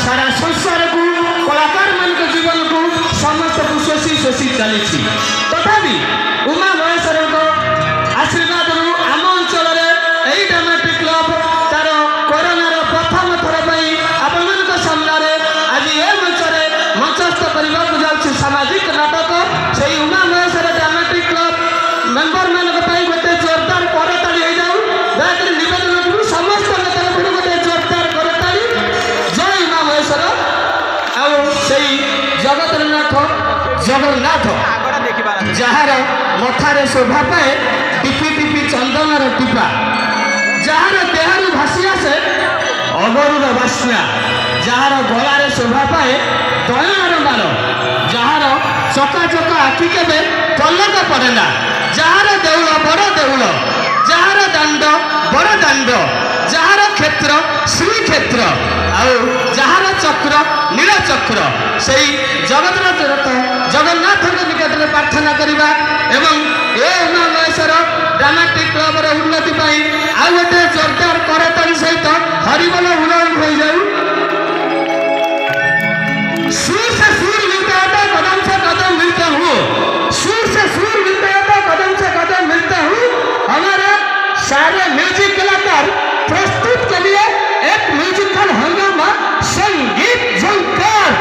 सारा संसार को कलाकार मान जीवन को समस्त को शोषी शोषी चली तथापि उमा महेश्वर आशीर्वाद आम अंचल यही ड्रामाटिक क्लब तार कोरोनार प्रथम थर आपण सामने आज ये मंचरे मंचस्थ करने जाऊँ सामाजिक नाटक से Uma Maheshwar dramatic club member मान गोटे जोरदार करताली हो जाऊ दयाकोरी निवेदन करूँ समस्त तरफ गोटे जोरदार करताली जय उमा महेश्वर जगतनाथ जगन्नाथ जार मथारे शोभा पाए टिपी टिपी चंदनर टीपा जार देहरु भासी आसे अगरुर बास्ना जार गलार शोभा पाए दयार मार जार चका चका आखि केबे पलक पड़ेना जार देउल बड़ देउल जार दांड बड़ दांड जार क्षेत्र श्रीक्षेत्र जार चक्र नीलचक्र से जगन्नाथ जगन्नाथ निकट में प्रार्थना करवा एवं ए उमा महेश्वर ड्रामाटिक क्लब उन्नति आउ गोटे जोरदार करताली सहित हरिबोल हुलहुल हो जाऊ सुर से सुर मिलता है तो कदम से कदम मिलता हूँ सुर से सुर मिलता है तो कदम से कदम मिलता हूँ हमारे सारे म्यूजिक कलाकार प्रस्तुत के लिए एक म्यूजिकल हंगामा संगीत झंकार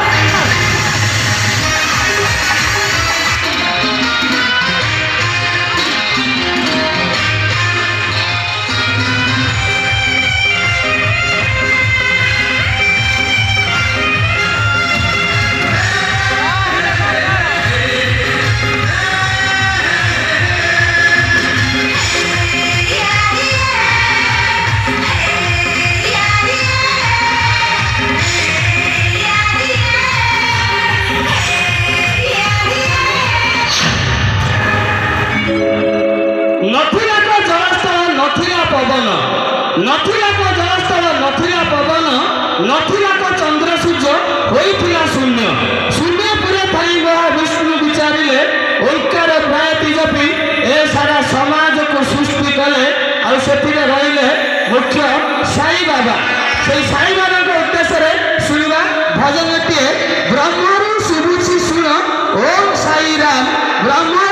नथिला को जलस्थल नथिला पवन नथिला को जलस्थल नथिला पवन नथिला को चंद्र सूर्य होइथिला शून्य शून्य पुरे थाई बहा विष्णु विचारिले ओंकार प्रायति जपी ए सारा समाज को सृष्टि कले और सेथिरे रहिले मुख्य साई बाबा से साई बाबा को उद्देश्य रे सुनिबा भजनटिए ब्रह्मरु शुभुछि सुन ओम साई राम ब्रह्म